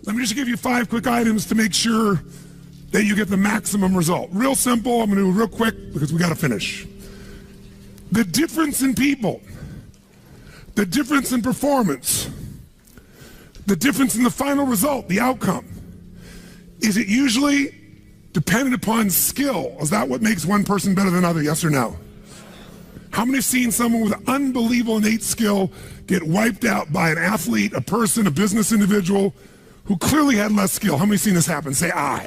Let me just give you 5 quick items to make sure that you get the maximum result. Real simple, I'm gonna do it real quick because we gotta finish. The difference in people, the difference in performance, the difference in the final result, the outcome. Is it usually dependent upon skill? Is that what makes one person better than another, yes or no? How many have seen someone with unbelievable innate skill get wiped out by an athlete, a person, a business individual who clearly had less skill? How many have seen this happen? Say aye.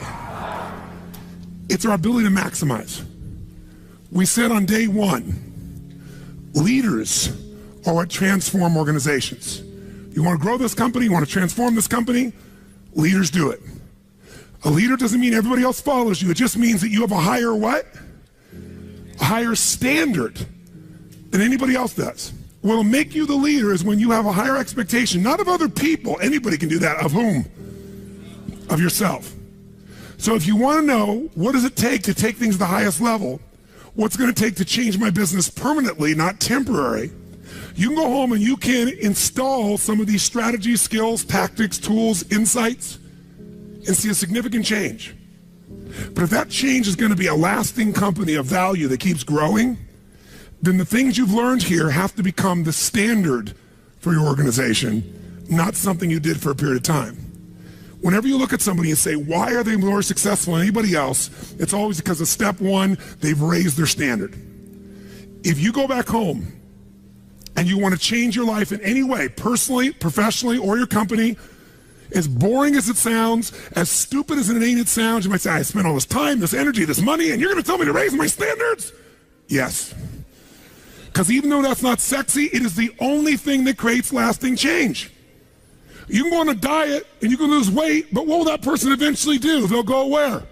It's our ability to maximize. We said on day 1, leaders are what transform organizations. You want to grow this company, you want to transform this company, leaders do it. A leader doesn't mean everybody else follows you. It just means that you have a higher what? A higher standard than anybody else does. What'll make you the leader is when you have a higher expectation, not of other people, anybody can do that, of whom? Of yourself. So if you want to know what does it take to take things to the highest level, what's going to take to change my business permanently, not temporary, you can go home and you can install some of these strategies, skills, tactics, tools, insights, and see a significant change. But if that change is going to be a lasting company of value that keeps growing, then the things you've learned here have to become the standard for your organization, not something you did for a period of time. Whenever you look at somebody and say, why are they more successful than anybody else? It's always because of step 1, they've raised their standard. If you go back home and you want to change your life in any way, personally, professionally, or your company, as boring as it sounds, as stupid as it ain't it sounds, you might say, I spent all this time, this energy, this money, and you're going to tell me to raise my standards? Yes. Because even though that's not sexy, it is the only thing that creates lasting change. You can go on a diet and you can lose weight, but what will that person eventually do? They'll go where?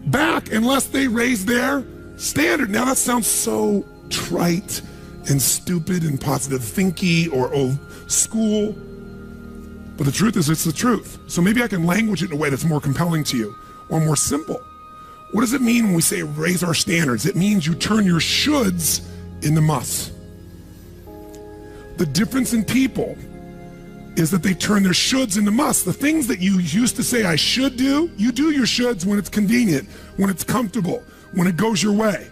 Back, unless they raise their standard. Now that sounds so trite and stupid and positive thinky or old school. But the truth is, it's the truth. So maybe I can language it in a way that's more compelling to you or more simple. What does it mean when we say raise our standards? It means you turn your shoulds into musts. The difference in people is that they turn their shoulds into musts. The things that you used to say I should do, you do your shoulds when it's convenient, when it's comfortable, when it goes your way.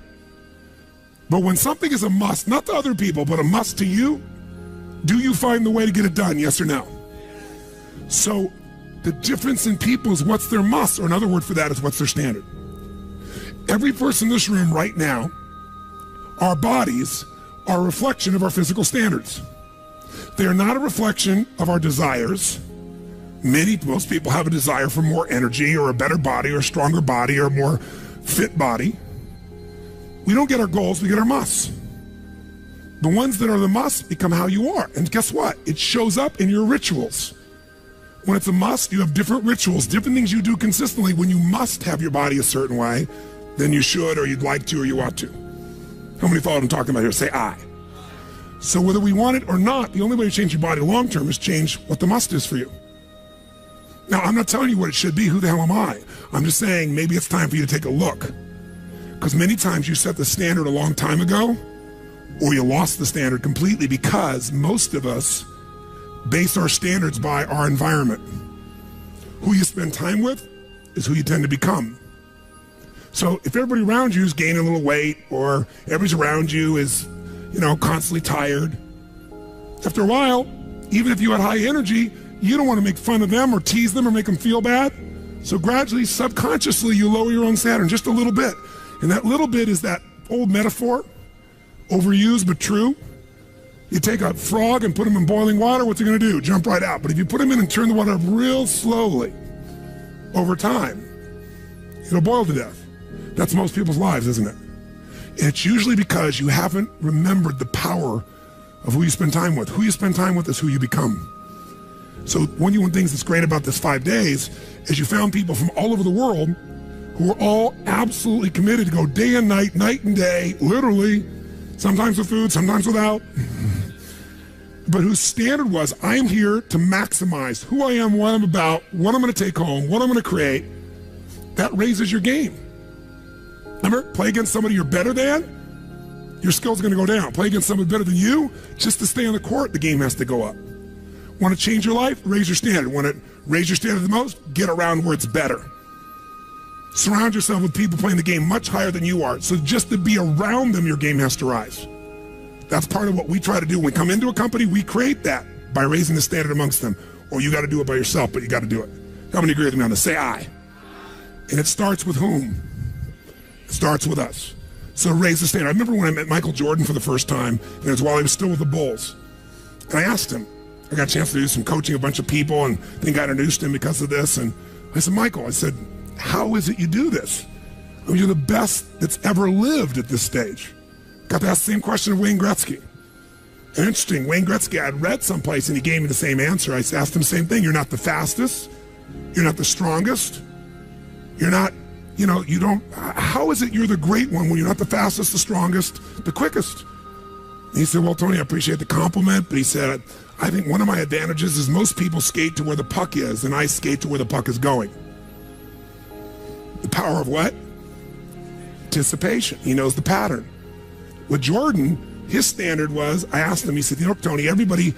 But when something is a must, not to other people, but a must to you, do you find the way to get it done, yes or no? So the difference in people is what's their must, or another word for that is what's their standard. Every person in this room right now, our bodies are a reflection of our physical standards. They are not a reflection of our desires. Most people have a desire for more energy or a better body or a stronger body or a more fit body. We don't get our goals, we get our musts. The ones that are the musts become how you are. And guess what? It shows up in your rituals. When it's a must, you have different rituals, different things you do consistently when you must have your body a certain way than you should or you'd like to or you ought to. How many follow what I'm talking about here? Say aye. So whether we want it or not, the only way to change your body long term is change what the must is for you. Now, I'm not telling you what it should be. Who the hell am I? I'm just saying maybe it's time for you to take a look. Because many times you set the standard a long time ago, or you lost the standard completely because most of us base our standards by our environment. Who you spend time with is who you tend to become. So if everybody around you is gaining a little weight, or everybody around you is, constantly tired, after a while, even if you had high energy, you don't want to make fun of them or tease them or make them feel bad. So gradually, subconsciously, you lower your own standard just a little bit. And that little bit is that old metaphor, overused but true. You take a frog and put him in boiling water, what's he going to do? Jump right out. But if you put him in and turn the water up real slowly, over time, it'll boil to death. That's most people's lives, isn't it? And it's usually because you haven't remembered the power of who you spend time with. Who you spend time with is who you become. So one of the things that's great about this 5 days is you found people from all over the world who are all absolutely committed to go day and night and day, literally, sometimes with food, sometimes without, but whose standard was, I'm here to maximize who I am, what I'm about, what I'm going to take home, what I'm going to create. That raises your game. Remember, play against somebody you're better than, your skill's going to go down. Play against somebody better than you, just to stay on the court, the game has to go up. Want to change your life? Raise your standard. Want to Raise your standard the most, get around where it's better. Surround yourself with people playing the game much higher than you are. So just to be around them, your game has to rise. That's part of what we try to do. When we come into a company, we create that by raising the standard amongst them. Or you got to do it by yourself, but you got to do it. How many agree with me on this? Say I. And it starts with whom? It starts with us. So raise the standard. I remember when I met Michael Jordan for the first time, and it was while he was still with the Bulls. And I asked him, I got a chance to do some coaching a bunch of people, and I think I introduced him because of this. And I said, Michael, I said, how is it you do this? I mean, you're the best that's ever lived at this stage. Got to ask the same question of Wayne Gretzky. And interesting, Wayne Gretzky, I'd read someplace and he gave me the same answer. I asked him the same thing. You're not the fastest. You're not the strongest. You're not, you don't, how is it you're the great one when you're not the fastest, the strongest, the quickest? And he said, well, Tony, I appreciate the compliment, but he said, I think one of my advantages is most people skate to where the puck is, and I skate to where the puck is going. The power of what? Anticipation. He knows the pattern. With Jordan, his standard was, I asked him, he said, Tony, everybody,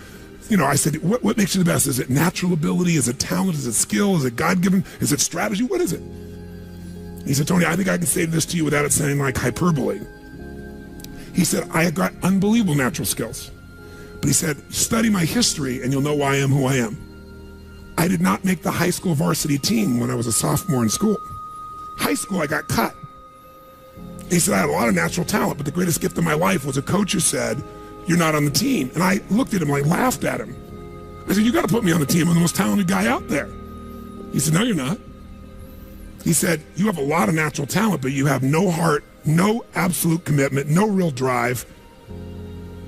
I said, what makes you the best? Is it natural ability? Is it talent? Is it skill? Is it God-given? Is it strategy? What is it? He said, Tony, I think I can say this to you without it sounding like hyperbole. He said, I have got unbelievable natural skills. But he said, study my history and you'll know why I am who I am. I did not make the high school varsity team when I was a sophomore in school. High school, I got cut. He said, I had a lot of natural talent, but the greatest gift of my life was a coach who said, you're not on the team. And I looked at him, I laughed at him. I said, you got to put me on the team. I'm the most talented guy out there. He said, no, you're not. He said, you have a lot of natural talent, but you have no heart, no absolute commitment, no real drive.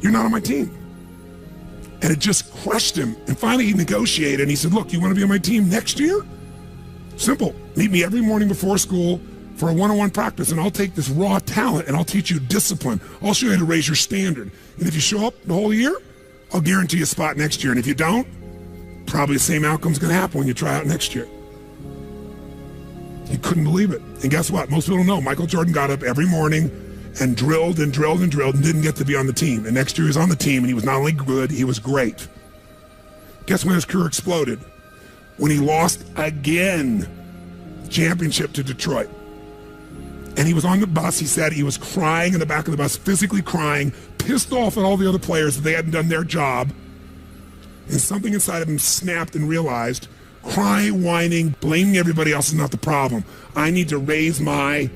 You're not on my team. And it just crushed him. And finally he negotiated and he said, look, you want to be on my team next year? Simple. Meet me every morning before school for a one-on-one practice, and I'll take this raw talent and I'll teach you discipline. I'll show you how to raise your standard. And if you show up the whole year, I'll guarantee you a spot next year. And if you don't, probably the same outcome's going to happen when you try out next year. He couldn't believe it. And guess what? Most people don't know. Michael Jordan got up every morning and drilled and drilled and drilled and didn't get to be on the team. And next year he was on the team, and he was not only good, he was great. Guess when his career exploded? When he lost again, championship to Detroit. And he was on the bus. He said he was crying in the back of the bus, physically crying, pissed off at all the other players that they hadn't done their job. And something inside of him snapped and realized, crying, whining, blaming everybody else is not the problem. I need to raise my,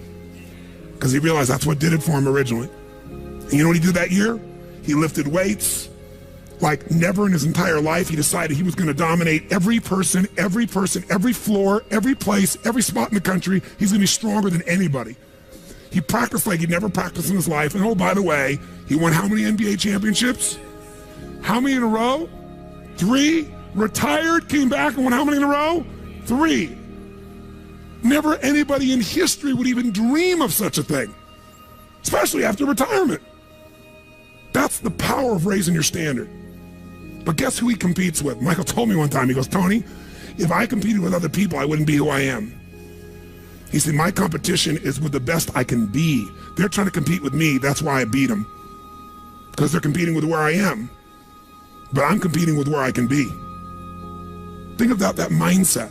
because he realized that's what did it for him originally. And you know what he did that year? He lifted weights like never in his entire life. He decided he was going to dominate every person, every floor, every place, every spot in the country. He's going to be stronger than anybody. He practiced like he'd never practiced in his life. And oh, by the way, he won how many NBA championships? How many in a row? 3. Retired, came back and won how many in a row? 3. Never anybody in history would even dream of such a thing, especially after retirement. That's the power of raising your standard. But guess who he competes with? Michael told me one time, he goes, Tony, if I competed with other people, I wouldn't be who I am. He said, my competition is with the best I can be. They're trying to compete with me. That's why I beat them. Because they're competing with where I am. But I'm competing with where I can be. Think about that mindset.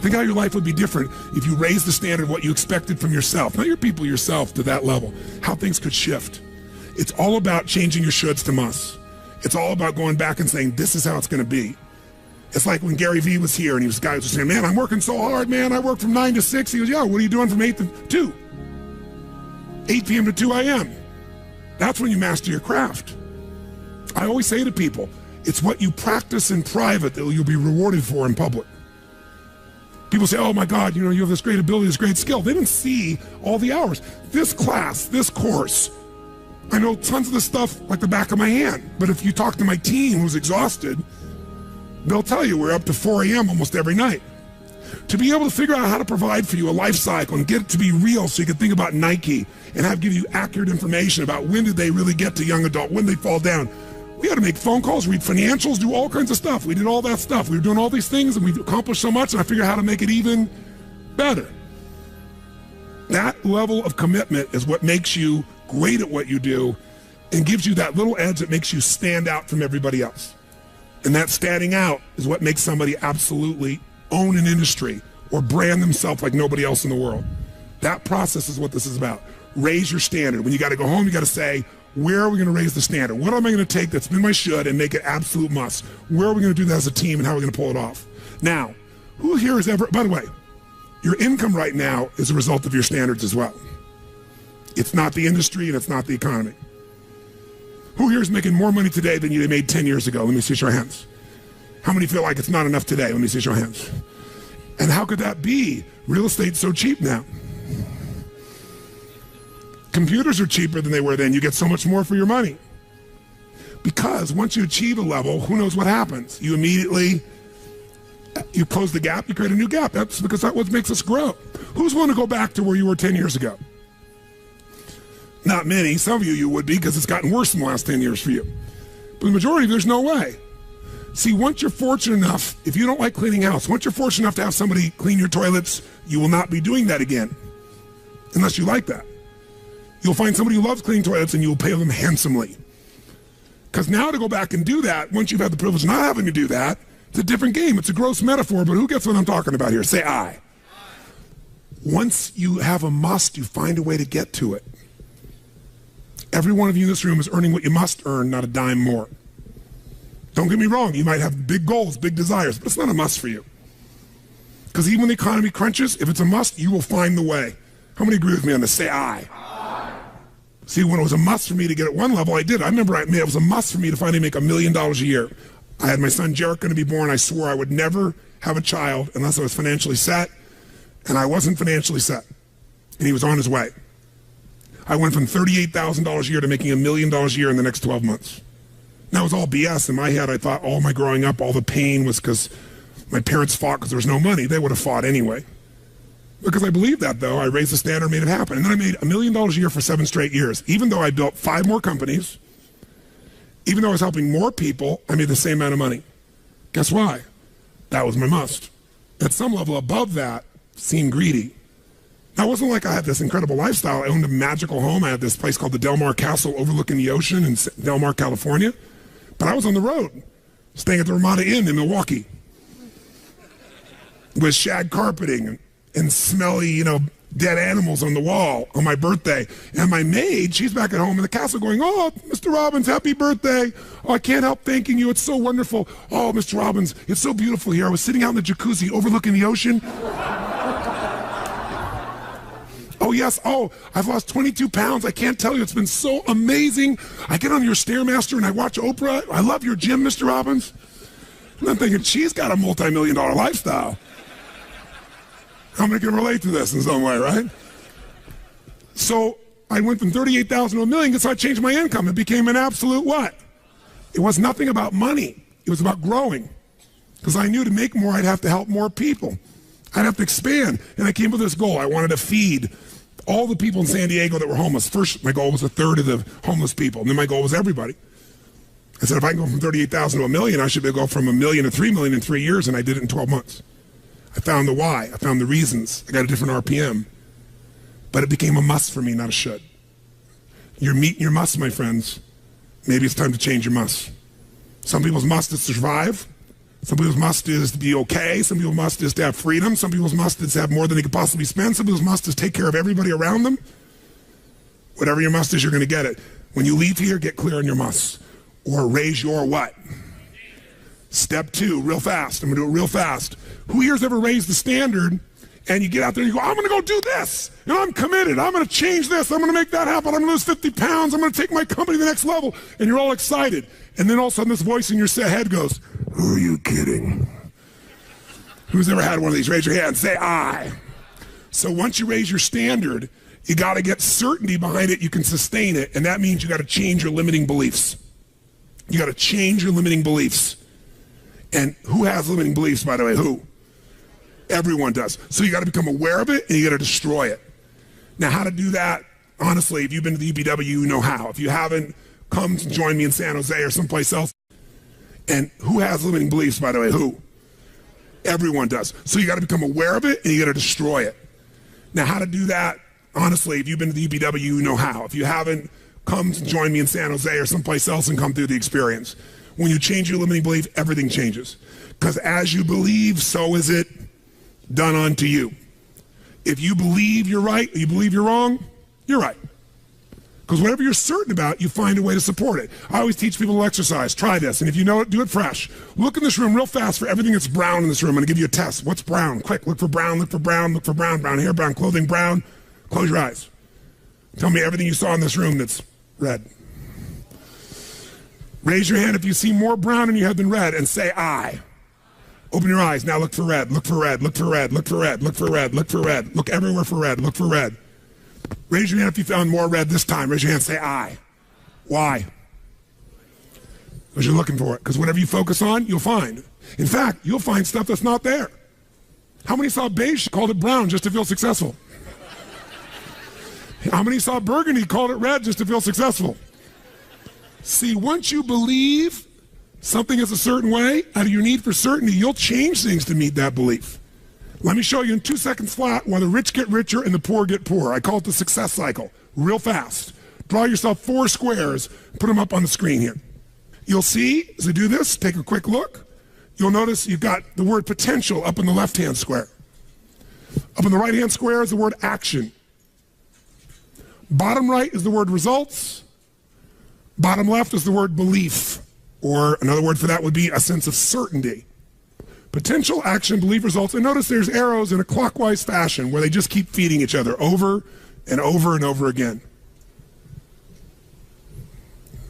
Think how your life would be different if you raised the standard of what you expected from yourself, not your people, yourself, to that level, how things could shift. It's all about changing your shoulds to musts. It's all about going back and saying, this is how it's going to be. It's like when Gary Vee was here and he was guys were saying, man, I'm working so hard, man. I work from 9 to 6. He goes, yeah, what are you doing from 8 to 2? 8 p.m. to 2 a.m. That's when you master your craft. I always say to people, it's what you practice in private that you'll be rewarded for in public. People say, oh my God, you have this great ability, this great skill. They didn't see all the hours. This class, this course, I know tons of this stuff like the back of my hand. But if you talk to my team who's exhausted, they'll tell you we're up to 4 a.m. almost every night. To be able to figure out how to provide for you a life cycle and get it to be real so you can think about Nike and give you accurate information about when did they really get to young adult, when they fall down. We had to make phone calls, read financials, do all kinds of stuff. We did all that stuff. We were doing all these things and we've accomplished so much, and I figured out how to make it even better. That level of commitment is what makes you great at what you do and gives you that little edge that makes you stand out from everybody else. And that standing out is what makes somebody absolutely own an industry or brand themselves like nobody else in the world. That process is what this is about. Raise your standard. When you got to go home, you got to say, where are we going to raise the standard? What am I going to take that's been my should and make it absolute must? Where are we going to do that as a team and how are we going to pull it off? Now, who here has ever, by the way, your income right now is a result of your standards as well. It's not the industry and it's not the economy. Who here is making more money today than you made 10 years ago? Let me see your hands. How many feel like it's not enough today? Let me see your hands. And how could that be? Real estate's so cheap now. Computers are cheaper than they were then. You get so much more for your money. Because once you achieve a level, who knows what happens? You immediately, you close the gap, you create a new gap. That's because that's what makes us grow. Who's willing to go back to where you were 10 years ago? Not many. Some of you would be because it's gotten worse in the last 10 years for you. But the majority, there's no way. See, once you're fortunate enough, if you don't like cleaning house, once you're fortunate enough to have somebody clean your toilets, you will not be doing that again. Unless you like that. You'll find somebody who loves cleaning toilets and you will pay them handsomely. Because now to go back and do that, once you've had the privilege of not having to do that, it's a different game. It's a gross metaphor, but who gets what I'm talking about here? Say I. Once you have a must, you find a way to get to it. Every one of you in this room is earning what you must earn, not a dime more. Don't get me wrong, you might have big goals, big desires, but it's not a must for you. Because even when the economy crunches, if it's a must, you will find the way. How many agree with me on this? Say I. See, when it was a must for me to get at one level, I did. I remember it was a must for me to finally make $1 million a year. I had my son Jarrett going to be born. I swore I would never have a child unless I was financially set, and I wasn't financially set. And he was on his way. I went from $38,000 a year to making $1 million a year in the next 12 months. That was all BS. In my head, I thought all my growing up, all the pain was because my parents fought because there was no money. They would have fought anyway. Because I believed that, though. I raised the standard, made it happen. And then I made $1 million a year for 7 straight years. Even though I built 5 more companies, even though I was helping more people, I made the same amount of money. Guess why? That was my must. At some level above that, seemed greedy. Now, it wasn't like I had this incredible lifestyle. I owned a magical home. I had this place called the Del Mar Castle overlooking the ocean in Del Mar, California. But I was on the road, staying at the Ramada Inn in Milwaukee with shag carpeting and smelly, dead animals on the wall on my birthday. And my maid, she's back at home in the castle going, "Oh, Mr. Robbins, happy birthday. Oh, I can't help thanking you. It's so wonderful. Oh, Mr. Robbins, it's so beautiful here. I was sitting out in the jacuzzi overlooking the ocean. Oh, yes. Oh, I've lost 22 pounds. I can't tell you. It's been so amazing. I get on your Stairmaster and I watch Oprah. I love your gym, Mr. Robbins." And I'm thinking, she's got a multi-million-dollar lifestyle. How many can relate to this in some way, right? So I went from 38,000 to $1 million, so I changed my income. It became an absolute what? It was nothing about money. It was about growing. Because I knew to make more, I'd have to help more people. I'd have to expand. And I came with this goal. I wanted to feed all the people in San Diego that were homeless. First, my goal was 1/3 of the homeless people. And then my goal was everybody. I said, if I can go from 38,000 to $1 million, I should be able to go from $1 million to $3 million in 3 years. And I did it in 12 months. I found the why. I found the reasons. I got a different RPM. But it became a must for me, not a should. You're meeting your must, my friends. Maybe it's time to change your must. Some people's must is to survive. Some people's must is to be okay. Some people's must is to have freedom. Some people's must is to have more than they could possibly spend. Some people's must is take care of everybody around them. Whatever your must is, you're going to get it. When you leave here, get clear on your must. Or raise your what? Step 2, real fast. I'm going to do it real fast. Who here's ever raised the standard and you get out there and you go, I'm going to go do this. I'm committed. I'm going to change this. I'm going to make that happen. I'm going to lose 50 pounds. I'm going to take my company to the next level. And you're all excited. And then all of a sudden this voice in your head goes, who are you kidding? Who's ever had one of these? Raise your hand. Say I. So once you raise your standard, you got to get certainty behind it. You can sustain it. And that means you got to change your limiting beliefs. You got to change your limiting beliefs. And who has limiting beliefs, by the way? Who? Everyone does. So you got to become aware of it and you got to destroy it. Now, how to do that? Honestly, if you've been to the UPW, you know how. If you haven't, come join me in San Jose or someplace else. And who has limiting beliefs, by the way? Who? Everyone does. So you got to become aware of it and you got to destroy it. Now, how to do that? Honestly, if you've been to the UPW, you know how. If you haven't, come join me in San Jose or someplace else and come through the experience. When you change your limiting belief, everything changes. Because as you believe, so is it done unto you. If you believe you're right, or you believe you're wrong, you're right. Because whatever you're certain about, you find a way to support it. I always teach people to exercise. Try this. And if you know it, do it fresh. Look in this room real fast for everything that's brown in this room. I'm going to give you a test. What's brown? Quick, look for brown, look for brown, look for brown. Brown hair, brown clothing, brown. Close your eyes. Tell me everything you saw in this room that's red. Raise your hand if you see more brown in your head than red and say I. Open your eyes. Now look for red, look for red, look for red, look for red, look for red, look for red. Look everywhere for red, look for red. Raise your hand if you found more red this time. Raise your hand, say I. Why? Because you're looking for it. Because whatever you focus on, you'll find. In fact, you'll find stuff that's not there. How many saw beige, called it brown just to feel successful? How many saw burgundy, called it red just to feel successful? See, once you believe something is a certain way, out of your need for certainty, you'll change things to meet that belief. Let me show you in 2 seconds flat why the rich get richer and the poor get poorer. I call it the success cycle, real fast. Draw yourself 4 squares, put them up on the screen here. You'll see, as I do this, take a quick look. You'll notice you've got the word potential up in the left-hand square. Up in the right-hand square is the word action. Bottom right is the word results. Bottom left is the word belief, or another word for that would be a sense of certainty. Potential, action, belief, results. And notice there's arrows in a clockwise fashion where they just keep feeding each other over and over and over again.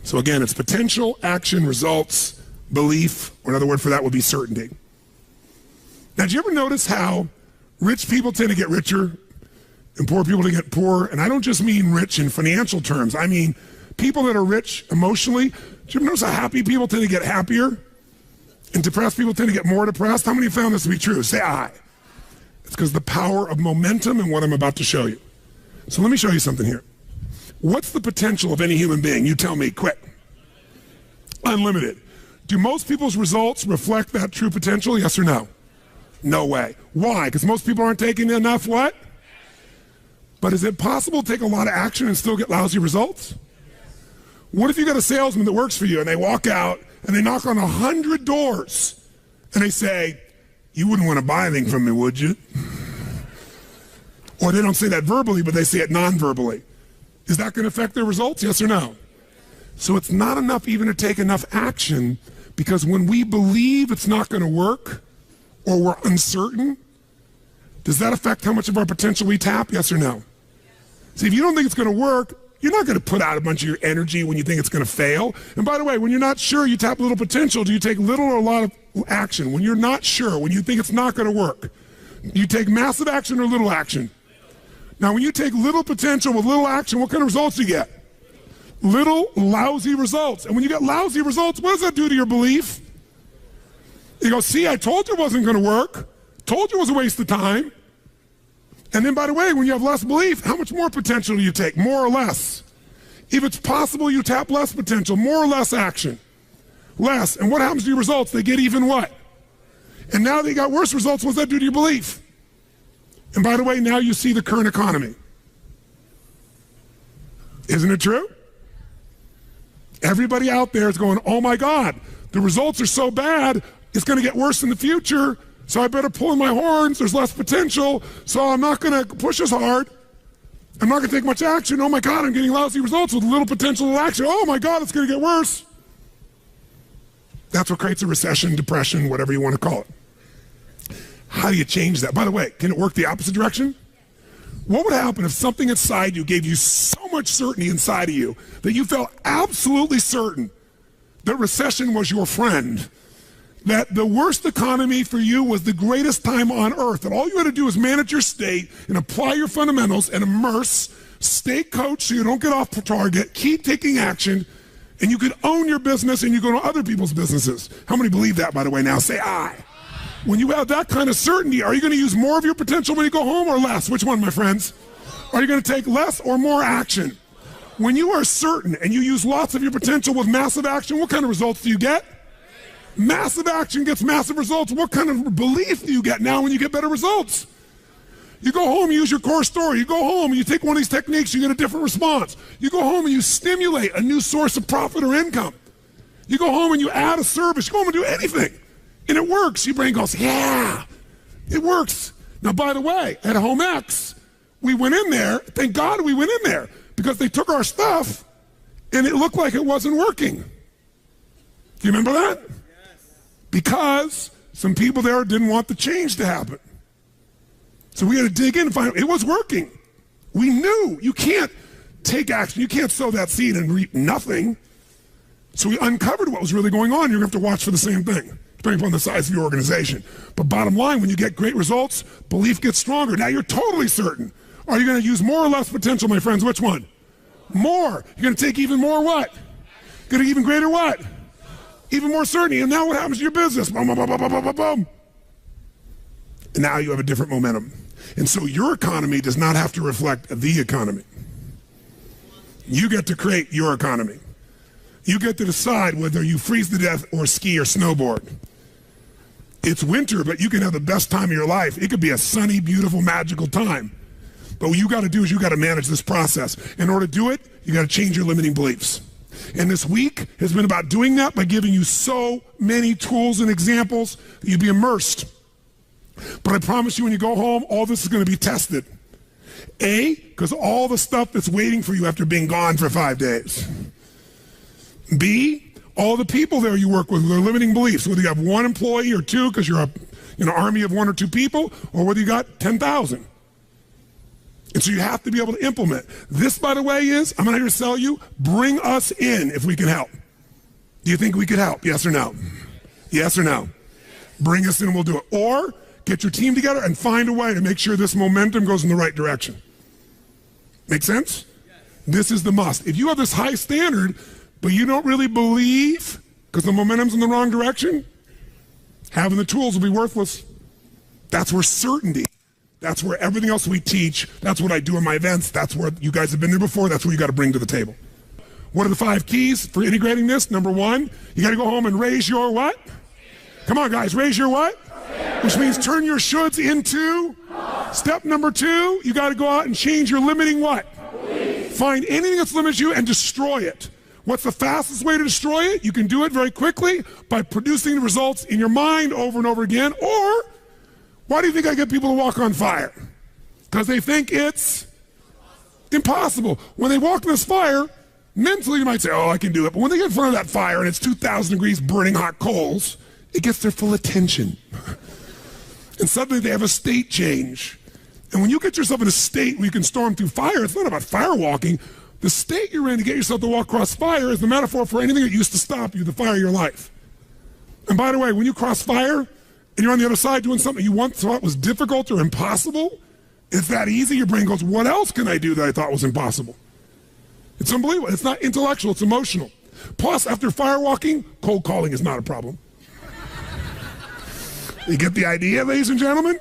So again, it's potential, action, results, belief, or another word for that would be certainty. Now, do you ever notice how rich people tend to get richer and poor people to get poorer? And I don't just mean rich in financial terms. I mean people that are rich emotionally. Do you ever notice how happy people tend to get happier? And depressed people tend to get more depressed? How many found this to be true? Say I. It's because the power of momentum and what I'm about to show you. So let me show you something here. What's the potential of any human being? You tell me, quick. Unlimited. Do most people's results reflect that true potential? Yes or no? No way. Why? Because most people aren't taking enough what? But is it possible to take a lot of action and still get lousy results? What if you got a salesman that works for you and they walk out and they knock on 100 doors and they say, you wouldn't want to buy anything from me, would you? Or they don't say that verbally, but they say it non-verbally. Is that going to affect their results? Yes or no? So it's not enough even to take enough action, because when we believe it's not going to work or we're uncertain, does that affect how much of our potential we tap? Yes or no? See, if you don't think it's going to work, you're not going to put out a bunch of your energy when you think it's going to fail. And by the way, when you're not sure, you tap little potential. Do you take little or a lot of action? When you're not sure, when you think it's not going to work, you take massive action or little action? Now, when you take little potential with little action, what kind of results do you get? Little lousy results. And when you get lousy results, what does that do to your belief? You go, see, I told you it wasn't going to work. Told you it was a waste of time. And then, by the way, when you have less belief, how much more potential do you take? More or less? If it's possible, you tap less potential, more or less action. Less. And what happens to your results? They get even what? And now they got worse results. What's that do to your belief? And by the way, now you see the current economy. Isn't it true? Everybody out there is going, oh my God, the results are so bad, it's going to get worse in the future. So I better pull in my horns, there's less potential, so I'm not going to push as hard. I'm not going to take much action. Oh my God, I'm getting lousy results with little potential action. Oh my God, it's going to get worse. That's what creates a recession, depression, whatever you want to call it. How do you change that? By the way, can it work the opposite direction? What would happen if something inside you gave you so much certainty inside of you that you felt absolutely certain that recession was your friend? That the worst economy for you was the greatest time on earth, and all you had to do was manage your state and apply your fundamentals and immerse, stay coached so you don't get off target, keep taking action, and you could own your business and you go to other people's businesses. How many believe that, by the way? Now say I. When you have that kind of certainty, are you going to use more of your potential when you go home or less? Which one, my friends? Are you going to take less or more action? When you are certain and you use lots of your potential with massive action, what kind of results do you get? Massive action gets massive results. What kind of belief do you get now when you get better results? You go home, you use your core story. You go home and you take one of these techniques, you get a different response. You go home and you stimulate a new source of profit or income. You go home and you add a service. You go home and do anything. And it works. Your brain goes, yeah, it works. Now, by the way, at Home X, we went in there. Thank God we went in there because they took our stuff and it looked like it wasn't working. Do you remember that? Yes. Because some people there didn't want the change to happen. So we had to dig in and find out it was working. We knew you can't take action. You can't sow that seed and reap nothing. So we uncovered what was really going on. You're going to have to watch for the same thing, depending upon the size of your organization. But bottom line, when you get great results, belief gets stronger. Now you're totally certain. Are you going to use more or less potential, my friends? Which one? More. You're going to take even more what? Going to even greater what? Even more certainty. And now what happens to your business? Boom, boom, boom, boom, boom, boom, boom. And now you have a different momentum. And so your economy does not have to reflect the economy. You get to create your economy. You get to decide whether you freeze to death or ski or snowboard. It's winter, but you can have the best time of your life. It could be a sunny, beautiful, magical time. But what you got to do is you got to manage this process. In order to do it, you got to change your limiting beliefs. And this week has been about doing that by giving you so many tools and examples that you'd be immersed. But I promise you when you go home, all this is going to be tested. A, because all the stuff that's waiting for you after being gone for 5 days. B, all the people there you work with, their limiting beliefs, whether you have one employee or two because you're an army of 1 or 2 people, or whether you got 10,000. And so you have to be able to implement. This, by the way, is, I'm not here to sell you, bring us in if we can help. Do you think we could help? Yes or no? Yes or no? Bring us in and we'll do it. Or get your team together and find a way to make sure this momentum goes in the right direction. Make sense? Yes. This is the must. If you have this high standard, but you don't really believe because the momentum's in the wrong direction, having the tools will be worthless. That's where certainty, that's where everything else we teach, that's what I do in my events, that's where you guys have been there before, that's what you got to bring to the table. What are the 5 keys for integrating this? Number 1, you got to go home and raise your what? Come on, guys, raise your what? Which means turn your shoulds into. Step number 2, you got to go out and change your limiting what? Find anything that's limiting you and destroy it. What's the fastest way to destroy it? You can do it very quickly by producing the results in your mind over and over again. Or, why do you think I get people to walk on fire? Because they think it's impossible. When they walk in this fire, mentally you might say, oh, I can do it. But when they get in front of that fire and it's 2,000 degrees burning hot coals, it gets their full attention. And suddenly they have a state change. And when you get yourself in a state where you can storm through fire, it's not about fire walking. The state you're in to get yourself to walk across fire is the metaphor for anything that used to stop you, the fire of your life. And by the way, when you cross fire and you're on the other side doing something you once thought was difficult or impossible, it's that easy, your brain goes, what else can I do that I thought was impossible? It's unbelievable. It's not intellectual, it's emotional. Plus, after fire walking, cold calling is not a problem. You get the idea, ladies and gentlemen?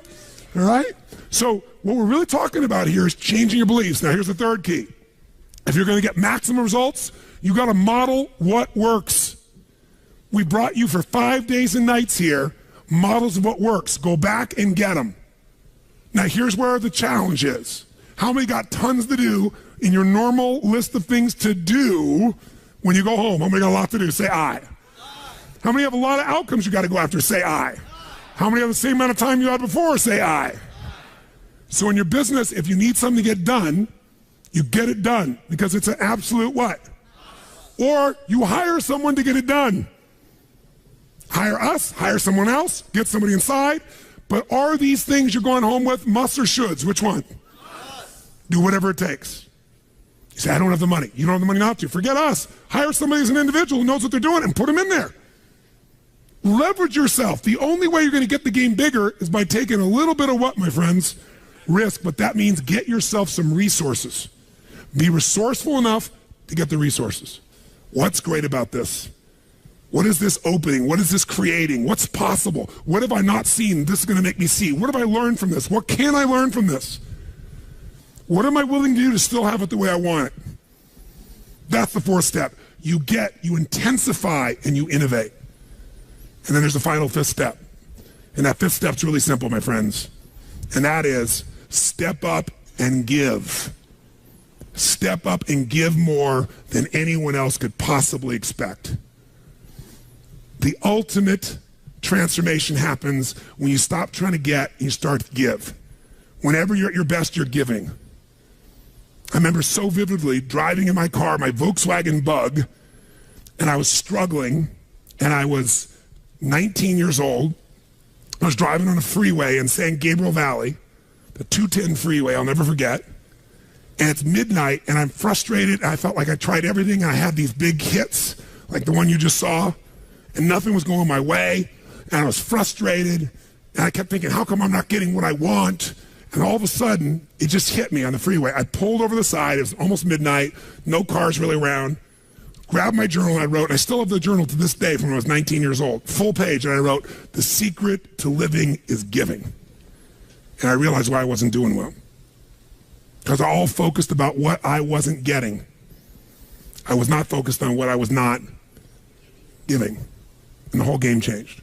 All right? So what we're really talking about here is changing your beliefs. Now, here's the 3rd key. If you're going to get maximum results, you got to model what works. We brought you for 5 days and nights here, models of what works. Go back and get them. Now, here's where the challenge is. How many got tons to do in your normal list of things to do when you go home? How many got a lot to do? Say I. How many have a lot of outcomes you got to go after? Say I. How many have the same amount of time you had before? Say I. So in your business, if you need something to get done, you get it done because it's an absolute what? Or you hire someone to get it done. Hire us, hire someone else, get somebody inside. But are these things you're going home with musts or shoulds? Which one? Do whatever it takes. You say, I don't have the money. You don't have the money not to. Forget us. Hire somebody as an individual who knows what they're doing and put them in there. Leverage yourself. The only way you're going to get the game bigger is by taking a little bit of what, my friends? Risk. But that means get yourself some resources. Be resourceful enough to get the resources. What's great about this? What is this opening? What is this creating? What's possible? What have I not seen? This is going to make me see. What have I learned from this? What can I learn from this? What am I willing to do to still have it the way I want it? That's the 4th step. You intensify, and you innovate. And then there's the final 5th step. And that 5th step's really simple, my friends. And that is step up and give. Step up and give more than anyone else could possibly expect. The ultimate transformation happens when you stop trying to get and you start to give. Whenever you're at your best, you're giving. I remember so vividly driving in my car, my Volkswagen Bug, and I was struggling, and I was 19 years old. I was driving on a freeway in San Gabriel Valley, the 210 freeway, I'll never forget. And it's midnight, and I'm frustrated, and I felt like I tried everything, and I had these big hits, like the one you just saw, and nothing was going my way, and I was frustrated, and I kept thinking, how come I'm not getting what I want? And all of a sudden, it just hit me on the freeway. I pulled over the side, it was almost midnight, no cars really around, grabbed my journal, and I wrote, I still have the journal to this day from when I was 19 years old, full page, and I wrote, the secret to living is giving. And I realized why I wasn't doing well. Because I all focused about what I wasn't getting. I was not focused on what I was not giving. And the whole game changed.